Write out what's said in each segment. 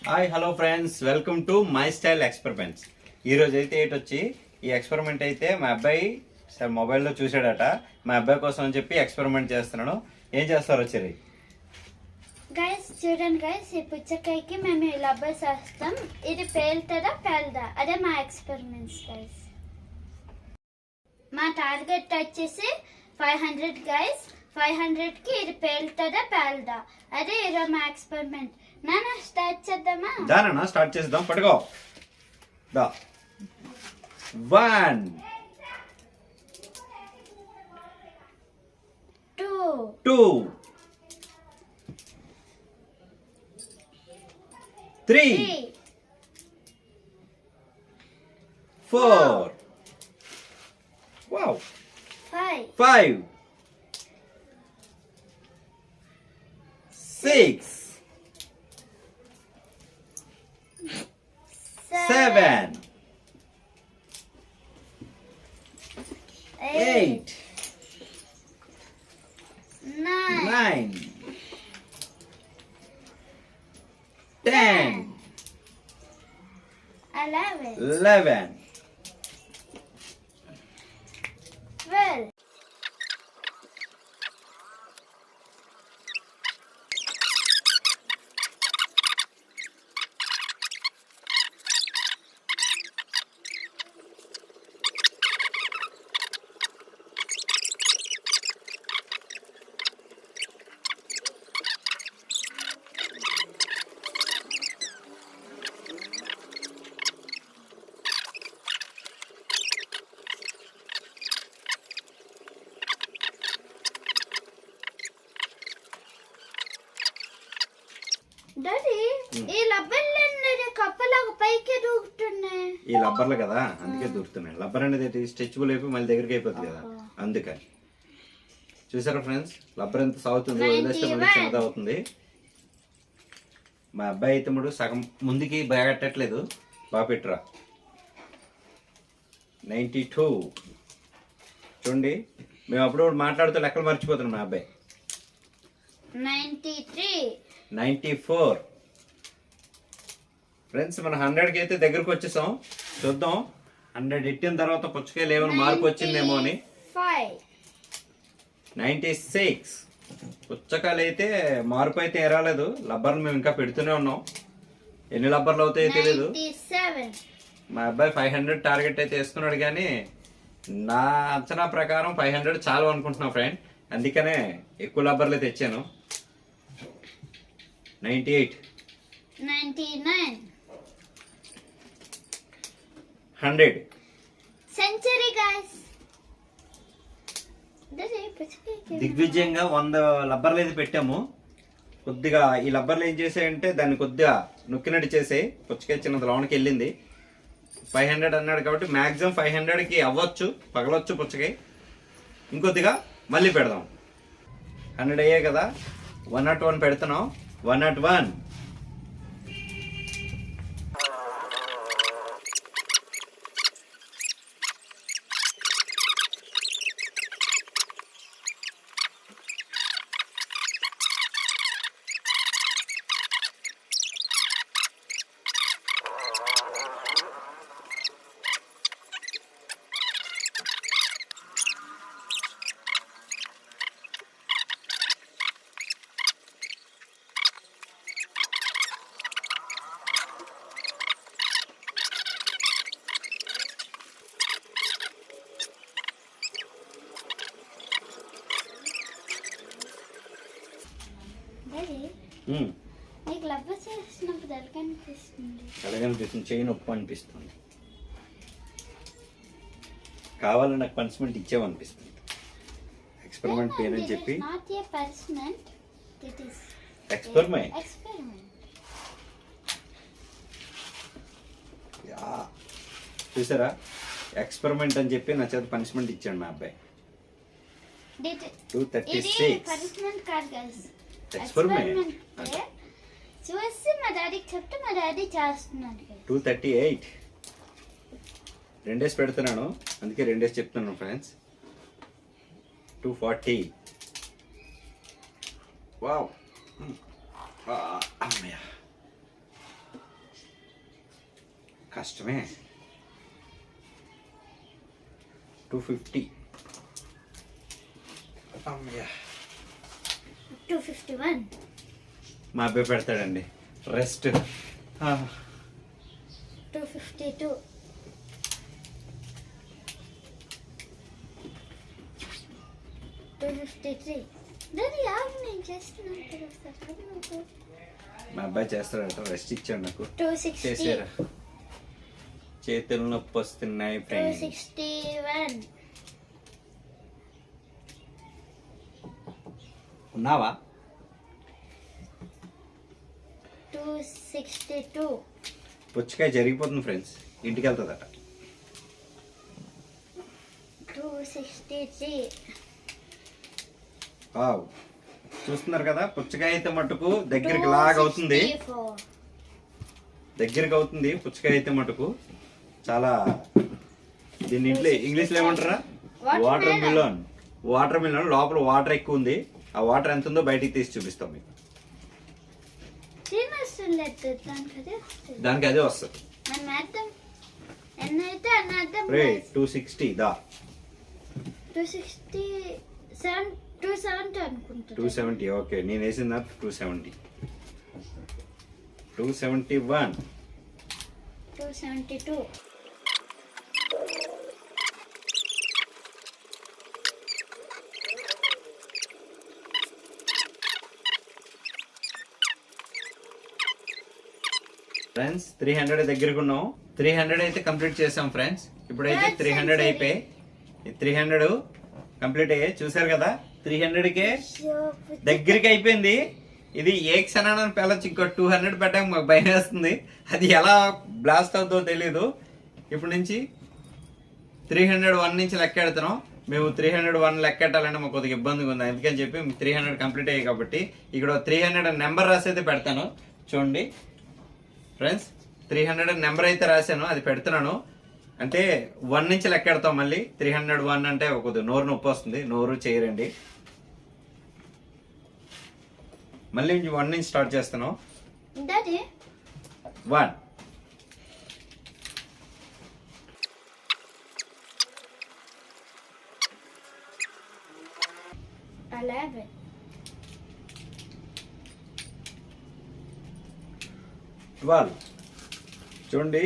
Hi hello friends, welcome to my style experiments. ఈరోజు అయితే వచ్చి ఈ ఎక్స్పెరిమెంట్ అయితే మా అబ్బాయి సార్ మొబైల్లో చూసాడట. మా అబ్బాయి కోసం అని చెప్పి ఎక్స్పెరిమెంట్ చేస్తున్నాను. ఏం చేస్తారో చెరి గైస్ చూడండి గైస్, ఈ పుచ్చకాయకి మేము ఇలా చేస్తాం. ఇది పేలుతుందా పేలదా, అదే మా ఎక్స్పెరిమెంట్స్ గైస్. మా టార్గెట్ వచ్చేసి 500 గైస్. 500కి ఇది పేలుతుందా పేలదా, అదే ఈరోజు మా ఎక్స్పెరిమెంట్. నాన్న స్టార్ట్ చేద్దామా? దానా స్టార్ట్ చేద్దాం. పట్టుకో దా. 1 2 3 4 wow 5 6 7 8 9 10 11 12. డాడీ, ఈ లబ్బర్లు కప్పలాగా పైకి దూకుతున్నాయి. ఈ లబ్బర్లు కదా, అందుకే దూరుతున్నాయి. లబ్బర్ అనేది స్ట్రెచబుల్ అయిపోయి మళ్ళీ దగ్గరికి అయిపోతుంది కదా, అందుకని. చూసారా ఫ్రెండ్స్, లబ్బర్ ఎంత సాగుతుంది, వదిలేస్తే మళ్ళీ చిన్నది అవుతుంది. మా అబ్బాయి అయితే ముడు సగం ముందుకి బాగట్టట్లేదు. బాగా పెట్టరా. 92 చూడండి, మేము అప్పుడు మాట్లాడుతూ లెక్కలు మర్చిపోతున్నాం. మా అబ్బాయి 93 94 ఫ్రెండ్స్, మన 100కి అయితే దగ్గరకు వచ్చేసాం. చూద్దాం 100 ఎట్టిన తర్వాత పుచ్చకాయలు ఏమైనా మార్పు వచ్చిందేమో అని. 96 పుచ్చకాయలు అయితే మార్పు అయితే రాలేదు. లబ్బర్లు మేము ఇంకా పెడుతూనే ఉన్నాం. ఎన్ని లబ్బర్లు అవుతాయో తెలియదు. 97 మా అబ్బాయి 500 టార్గెట్ అయితే వేసుకున్నాడు, కానీ నా అంచనా ప్రకారం 500 చాలు అనుకుంటున్నాం ఫ్రెండ్. అందుకనే ఎక్కువ లబ్బర్లు అయితే తెచ్చాను. 98 99 100 సెంచరీ గైస్. దిగ్విజయంగా 100 లబ్బర్లు అయితే పెట్టాము. కొద్దిగా ఈ లబ్బర్లు ఏం చేసాయంటే దాన్ని కొద్దిగా నొక్కినట్టు చేసే పుచ్చకాయ చిన్నది లోనికి వెళ్ళింది. 500 అన్నాడు కాబట్టి మ్యాక్సిమం 500కి అవ్వచ్చు, పగలొచ్చు పుచ్చకాయ. ఇంకొద్దిగా మళ్ళీ పెడదాం. 100 అయ్యాయి కదా, 101 పెడుతున్నాం. 101 నీకు లబ్బర్ చేసినప్పుడు ఎలాగనిపిస్తుంది? చేయి నొప్పి అనిపిస్తుంది. కావాలని నాకు పనిష్మెంట్ ఇచ్చేవనిపిస్తుంది. ఎక్స్పెరిమెంట్ పేరు అని చెప్పి ఎక్స్పెరిమెంట్ చూసారా, ఎక్స్పెరిమెంట్ అని చెప్పి నా చేత పనిష్మెంట్ ఇచ్చాడు మా అబ్బాయి. 236 ఎక్స్పెరిమెంట్ చూసి మా డాడీకి చెప్తే మా డాడీ చేస్తున్నాడు. 238 రెండేసి పెడుతున్నాను, అందుకే రెండేసి చెప్తున్నాను ఫ్రెండ్స్. 240 వావ్. అమ్మయ్య కష్టమే. 250. అమ్మయ్యా. 251. మా అబ్బాయి పెడతాడండి రెస్ట్. 252. 253. దాన్ని ఆగు, నేను చేస్తున్నాను కదా. మా అబ్బాయి చేస్తాడంట, రెస్ట్ ఇచ్చాడు నాకు. 260. చేసారా? చేతులు నొప్పి వస్తున్నాయి ఫ్రెండ్స్. 261. ఉన్నావా? 262. పుచ్చకాయ జరిగిపోతుంది ఫ్రెండ్స్, ఇంటికి వెళ్తుందట. 263. వావ్, చూస్తున్నారు కదా, పుచ్చకాయ అయితే మటుకు దగ్గరికి లాగా అవుతుంది. 264. దగ్గరికి అవుతుంది పుచ్చకాయ అయితే మటుకు. చాలా దీన్ని ఇంగ్లీష్లో ఏమంటారా? Water melon. వాటర్ మిలన్ లోపల వాటర్ ఎక్కువ ఉంది. ఆ వాటర్ ఎంత ఉందో బయటికి తీసి చూపిస్తాం మీకు. దానికి అదే వస్తుంది. 260 దా. 270. ఓకే, నేను వేసింది 270. 271. 272. ఫ్రెండ్స్ 300 దగ్గరకు ఉన్నాం. 300 అయితే కంప్లీట్ చేసాం ఫ్రెండ్స్. ఇప్పుడైతే 300 అయిపోయి 300 కంప్లీట్ అయ్యాయి. చూసారు కదా, 300కే దగ్గరికి అయిపోయింది. ఇది ఏ క్షణాన్ని పెళ్ళచ్చు. ఇంకో 200 పెట్టాక మాకు భయం వేస్తుంది. అది ఎలా బ్లాస్ట్ అవుతుందో తెలీదు. ఇప్పుడు నుంచి 301 నుంచి లెక్కెడుతున్నాం. మేము 301 లెక్కెట్టాలంటే మాకు కొద్దిగా ఇబ్బందిగా ఉంది. అందుకని చెప్పి 300 కంప్లీట్ అయ్యాయి కాబట్టి ఇక్కడ 300 నెంబర్ రాసి అయితే పెడతాను. చూడండి ఫ్రెండ్స్, 300 నెంబర్ అయితే రాశాను, అది పెడుతున్నాను. అంటే 1 నుంచి లెక్కెడతాం. మళ్ళీ 301 అంటే కొద్దిగా నోరు నొప్పి వస్తుంది, నోరు చేయరండి. మళ్ళీ 1 నుంచి స్టార్ట్ చేస్తాను. 1. 11. 12. చూడండి,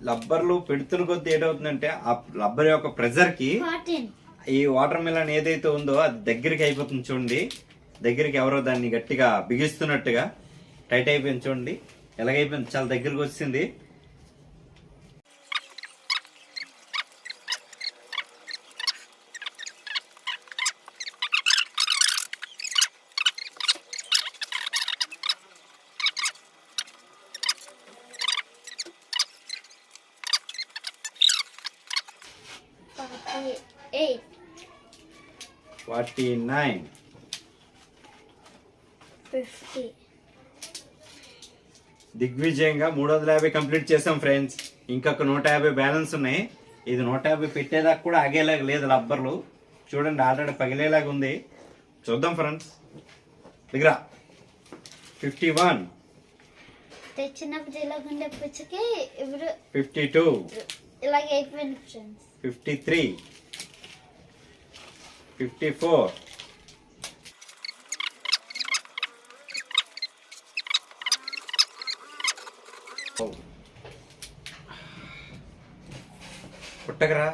లబ్బర్లు పెడుతున్న కొద్ది ఏటవుతుందంటే ఆ లబ్బర్ యొక్క ప్రెజర్ కి 14. ఈ వాటర్ మిలన్ ఏదైతే ఉందో అది దగ్గరికి అయిపోతుంది. చూడండి, దగ్గరికి ఎవరో దాన్ని గట్టిగా బిగిస్తున్నట్టుగా టైట్ అయిపోయింది. చూడండి ఎలాగైపోయింది, చాలా దగ్గరికి వచ్చింది. Eight. 49. 50. దిగ్విజయంగా 350 కంప్లీట్ చేసాం ఫ్రెండ్స్. ఇంకొక 150 బ్యాలెన్స్ ఉన్నాయి. ఇది 150 పెట్టేదాకా కూడా ఆగేలాగా లేదు లబ్బర్లు. చూడండి ఆల్రెడీ పగిలేలాగా ఉంది. చూద్దాం ఫ్రెండ్స్. దగ్గర 51. తెచ్చినప్పుడు ఇలాగుండే పుచ్చకి ఇప్పుడు 52. ఇలాగ అయిపోయింది ఫ్రెండ్స్. 53. 54. పుట్టకరా.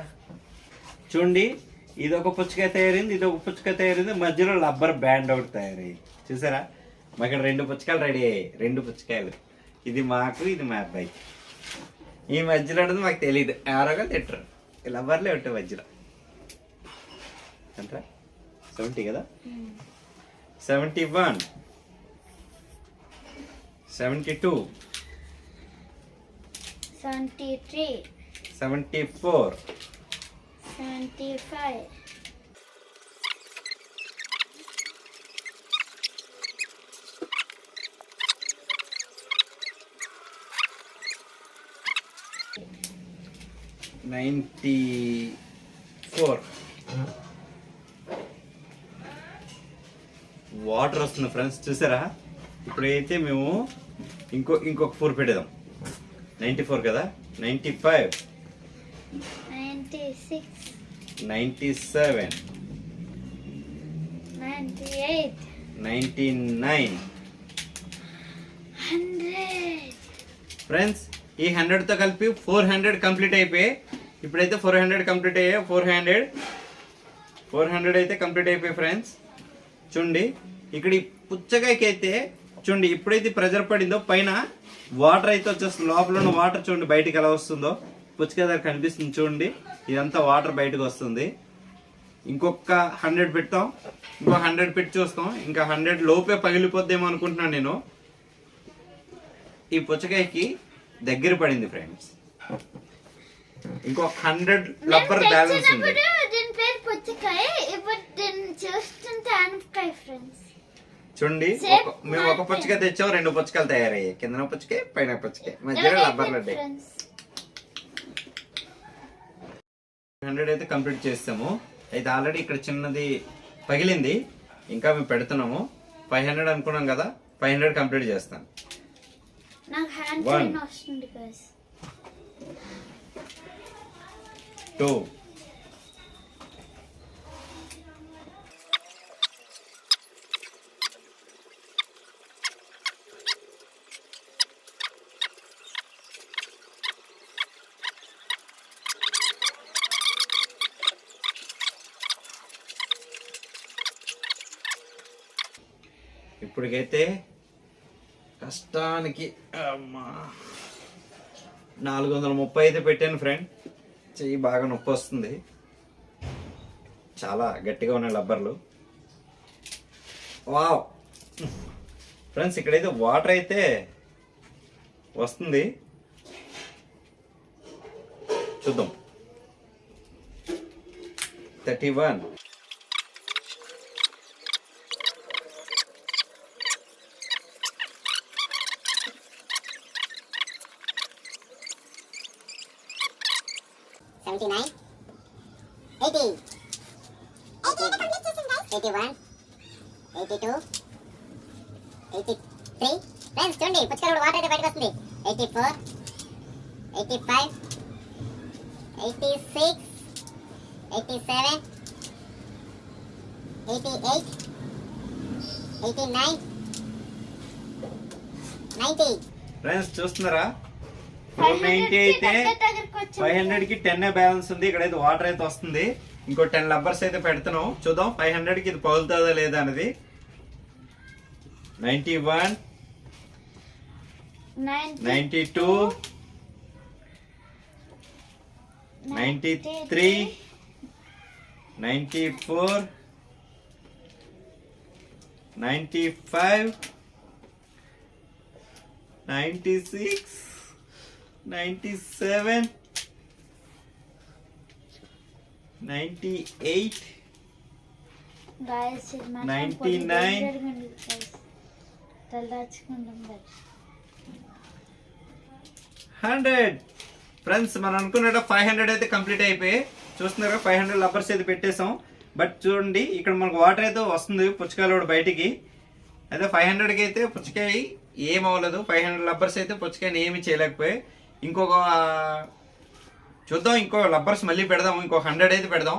చూడండి, ఇది ఒక పుచ్చకాయ తయారైంది, ఇది ఒక పుచ్చకాయ తయారైంది, మధ్యలో రబ్బర్ బ్యాండ్ ఒకటి తయారైంది. చూసారా, మాకు 2 పుచ్చకాయలు రెడీ అయ్యాయి. 2 పుచ్చకాయలు, ఇది మాకు, ఇది మా అబ్బాయి. ఈ మధ్యలో అనేది మాకు తెలియదు, ఎవరోగా తిట్టరు. ఈ లబ్బర్లే ఉంటాయి మధ్యలో. అంతా 70 కదా. 71. 72. 73. 74. 75. 94. వాటర్ వస్తుంది ఫ్రెండ్స్, చూసారా. ఇప్పుడైతే మేము ఇంకొక 4 పెట్టేద్దాం. 94 కదా, 95, 96, 97, 98, 99. 100. ఫ్రెండ్స్ ఈ 100తో కలిపి 400 కంప్లీట్ అయిపోయి, ఇప్పుడైతే 400 కంప్లీట్ అయ్యాయి. 400 అయితే కంప్లీట్ అయిపోయి ఫ్రెండ్స్. చూడండి ఇక్కడ ఈ పుచ్చకాయకి అయితే చూడండి ఎప్పుడైతే ప్రెజర్ పడిందో పైన వాటర్ అయితే వచ్చేస్తుంది. లోపల ఉన్న వాటర్ చూడండి బయటికి ఎలా వస్తుందో పుచ్చకాయ దగ్గర కనిపిస్తుంది. చూడండి ఇదంతా వాటర్ బయటకు వస్తుంది. ఇంకొక 100 పెడతాం, ఇంకో 100 పెట్టి చూస్తాం. ఇంకా 100 లోపే పగిలిపోద్దేమో అనుకుంటున్నాను నేను. ఈ పుచ్చకాయకి దగ్గర పడింది ఫ్రెండ్స్. ఇంకో 100 రబ్బర్ బ్యాలెన్స్ ఉంది. దీని పేరు పుచ్చకాయ, ఇప్పుడు దీన్ని చూస్తుంటే ఆనపకాయ ఫ్రెండ్స్. చూడండి మేము ఒక పుచ్చకాయ తెచ్చాం, 2 పుచ్చకాయలు తయారయ్యాయి. కింద పుచ్చకాయ, పైన పుచ్చకాయ, మధ్యలో రబ్బర్లు ఉంటాయి. 100 అయితే కంప్లీట్ చేస్తాము. అయితే ఆల్రెడీ ఇక్కడ చిన్నది పగిలింది, ఇంకా మేము పెడుతున్నాము. 500 అనుకున్నాం కదా, 500 కంప్లీట్ చేస్తాను. నాకు హ్యాండ్ పెయిన్ వస్తుంది గైస్. 2, ఇప్పటికైతే కష్టానికి 430 అయితే పెట్టాను ఫ్రెండ్. చెయ్యి బాగా నొప్పి వస్తుంది, చాలా గట్టిగా ఉన్నాయి రబ్బర్లు. వావ్ ఫ్రెండ్స్ ఇక్కడైతే వాటర్ అయితే వస్తుంది, చూద్దాం. 31, 79, 80, 81, 82, 83. ఫ్రెండ్స్ చూడండి పుచ్చకాయలో వాటర్ అయితే బయటకు వస్తుంది. 84, 85, 86, 87, 88, 89, 90. ఫ్రెండ్స్ చూస్తున్నారా 490 అయితే 500కి 10 బ్యాలెన్స్ ఉంది. ఇక్కడైతే వాటర్ అయితే వస్తుంది. ఇంకో 10 రబ్బర్స్ అయితే పెడుతున్నాం, చూద్దాం 500కి ఇది పగులుతుందా లేదా అనేది. 91, 92, 93, 94, 95, 96, 97, 98, గాయస్ 99. తలదాచుకుంటాం గైస్. 100. ఫ్రెండ్స్ మనం అనుకున్నట్టు 500 అయితే కంప్లీట్ అయిపోయి చూస్తున్నారా 500 రబ్బర్స్ అయితే పెట్టేసాం. బట్ చూడండి ఇక్కడ మనకు వాటర్ అయితే వస్తుంది పుచ్చకాయలో బయటికి. అయితే 500కి అయితే పుచ్చకాయ ఏం అవ్వలేదు. 500 రబ్బర్స్ అయితే పుచ్చకాయని ఏమి చేయలేకపోయాయి. ఇంకొక చూద్దాం, ఇంకో రబ్బర్స్ మళ్ళీ పెడదాం. ఇంకో 100 అయితే పెడదాం.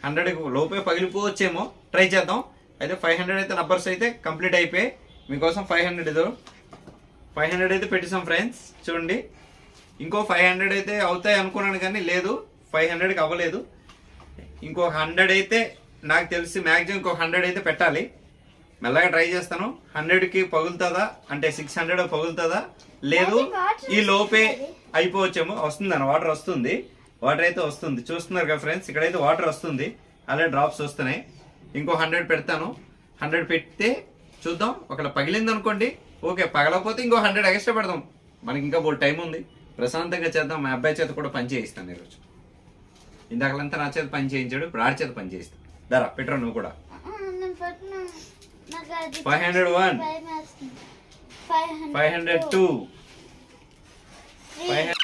100 లోపే పగిలిపోవచ్చేమో, ట్రై చేద్దాం. అయితే 500 అయితే రబ్బర్స్ అయితే కంప్లీట్ అయిపోయి మీకోసం 500 అయితే పెట్టేసాం ఫ్రెండ్స్. చూడండి ఇంకో 500 అయితే అవుతాయి అనుకున్నాను కానీ లేదు, 500కి అవ్వలేదు. ఇంకో 100 అయితే నాకు తెలిసి మ్యాక్సిమం ఇంకో 100 అయితే పెట్టాలి. మెల్లగా ట్రై చేస్తాను. 100కి పగులుతుందా అంటే 600 పగులుతుందా లేదు, ఈ లోపే అయిపోవచ్చేమో. వస్తుంది అన్న వాటర్ వస్తుంది, వాటర్ అయితే వస్తుంది. చూస్తున్నారు కదా ఫ్రెండ్స్ ఇక్కడైతే వాటర్ వస్తుంది, అలాగే డ్రాప్స్ వస్తున్నాయి. ఇంకో 100 పెడతాను. 100 పెడితే చూద్దాం, ఒకవేళ పగిలింది అనుకోండి ఓకే, పగలకపోతే ఇంకో 100 ఎక్స్ట్రా పెడదాం. మనకి ఇంకా బోల్ టైం ఉంది, ప్రశాంతంగా చేద్దాం. మా అబ్బాయి చేత కూడా పని చేయిస్తాను ఈరోజు. ఇందాకలంతా నా చేత పని చేయించాడు, ఇప్పుడు ఆడి చేత పని చేయిస్తాను. ధర పెట్రా నువ్వు కూడా. 501, 502, 500.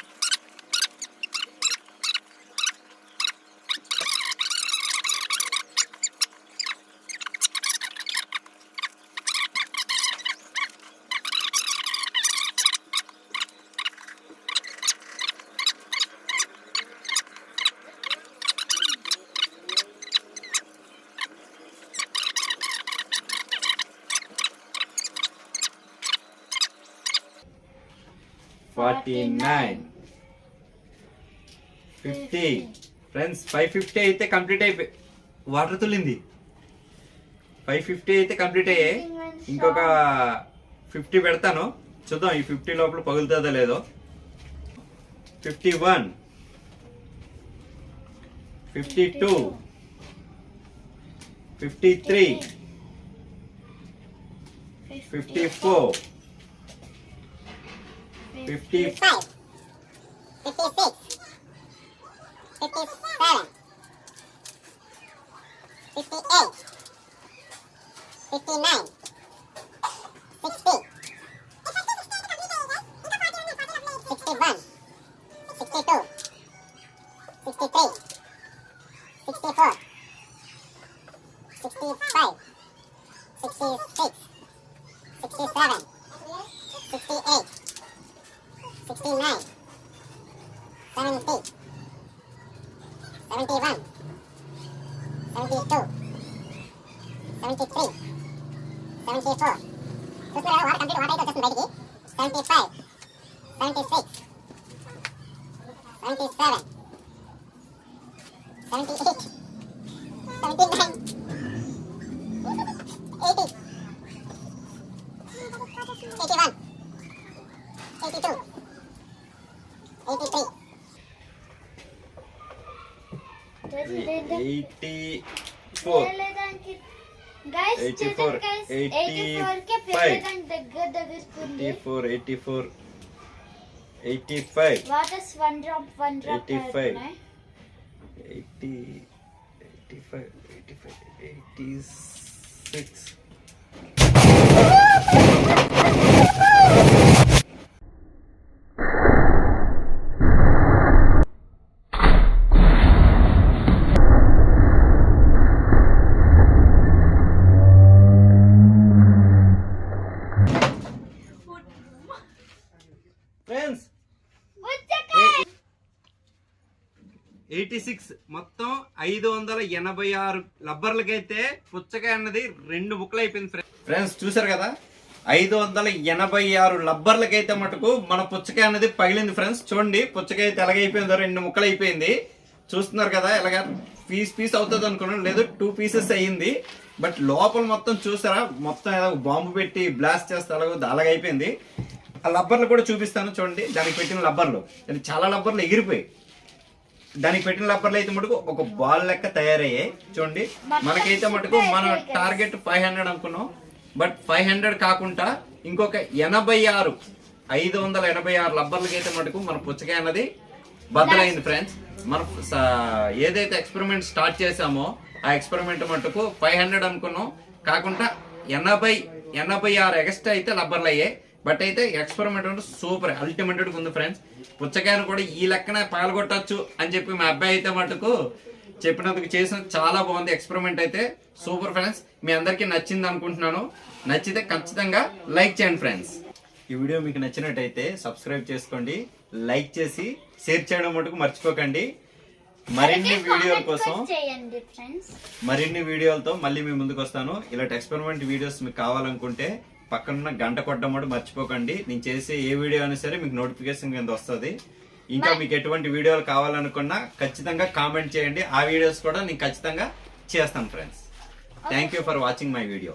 49, 50 ఫ్రెండ్స్. 550 అయితే కంప్లీట్ అయిపోయి వాటర్ తుల్లింది. 550 అయితే కంప్లీట్ అయ్యాయి. ఇంకొక 50 పెడతాను, చూద్దాం ఈ 50 లోపల పగులుతుందో లేదో. 51, 52, 53, 54, 55, 56, 57, 58, 59, 60, 61, 62, 63, 64, 65, 66, 67, 68, 69, 70, 71, 72, 73, 74. చూస్తున్నారా వాటర్ కంప్లీట్ వాటర్ అయితే వచ్చేస్తుంది బయటికి. 75, 76, 77, 78, 79, 80, 81, 82, 83. 84, గైస్ 84, 84 కే 85, పేలడానికి దగ్గర ఉంది. 84, 84, 85, వాటర్స్ వన్ డ్రాప్ 85, 80, 85, 85, 86. ఫ్రెండ్స్ 86 మొత్తం 586 లబ్బర్లకైతే పుచ్చకాయ అన్నది 2 ముక్కలు అయిపోయింది ఫ్రెండ్స్. చూసారు కదా, 586 లబ్బర్లకైతే మటుకు మన పుచ్చకాయ అన్నది పగిలింది ఫ్రెండ్స్. చూడండి పుచ్చకాయ అయితే ఎలాగైపోయిందో 2 ముక్కలు అయిపోయింది. చూస్తున్నారు కదా, ఎలాగ పీస్ అవుతుంది అనుకున్నాను, లేదు 2 పీసెస్ అయ్యింది. బట్ లోపల మొత్తం చూసారా, మొత్తం ఏదో బాంబు పెట్టి బ్లాస్ట్ చేస్తే అలాగైపోయింది. ఆ లబ్బర్లు కూడా చూపిస్తాను చూడండి. దానికి పెట్టిన లబ్బర్లు అది చాలా లబ్బర్లు ఎగిరిపోయి, దానికి పెట్టిన లబ్బర్లు అయితే మటుకు ఒక బాల్ లెక్క తయారయ్యాయి. చూడండి, మనకైతే మటుకు మన టార్గెట్ 500 అనుకున్నాం. బట్ 500 కాకుండా ఇంకొక 586 లబ్బర్లకి అయితే మటుకు మన పుచ్చకాయ అన్నది బద్దలైంది ఫ్రెండ్స్. మనం ఏదైతే ఎక్స్పెరిమెంట్ స్టార్ట్ చేసామో ఆ ఎక్స్పెరిమెంట్ మటుకు 500 అనుకున్నాం, కాకుండా 86 ఎక్స్ట్రా అయితే లబ్బర్లు అయ్యాయి. బట్ అయితే ఎక్స్పెరిమెంట్ అంటే సూపర్ అల్టిమేటెడ్ ఉంది ఫ్రెండ్స్. పుచ్చకాయను కూడా ఈ లెక్కన పాల్గొట్టచ్చు అని చెప్పి మా అబ్బాయి అయితే మటుకు చెప్పినందుకు చేసిన చాలా బాగుంది ఎక్స్పెరిమెంట్ అయితే. సూపర్ ఫ్రెండ్స్, మీ అందరికీ నచ్చింది అనుకుంటున్నాను. నచ్చితే ఖచ్చితంగా లైక్ చేయండి ఫ్రెండ్స్. ఈ వీడియో మీకు నచ్చినట్టయితే సబ్స్క్రైబ్ చేసుకోండి, లైక్ చేసి షేర్ చేయడం మటుకు మర్చిపోకండి. మరిన్ని వీడియోల కోసం మరిన్ని వీడియోలతో మళ్ళీ మీ ముందుకు వస్తాను. ఇలాంటి ఎక్స్పెరిమెంట్ వీడియోస్ మీకు కావాలనుకుంటే పక్కన గంట కొట్టడం కూడా మర్చిపోకండి. నేను చేసే ఏ వీడియో అయినా సరే మీకు నోటిఫికేషన్ కింద వస్తుంది. ఇంకా మీకు ఎటువంటి వీడియోలు కావాలనుకున్నా ఖచ్చితంగా కామెంట్ చేయండి, ఆ వీడియోస్ కూడా నేను ఖచ్చితంగా చేస్తాను friends. Thank you for watching my video.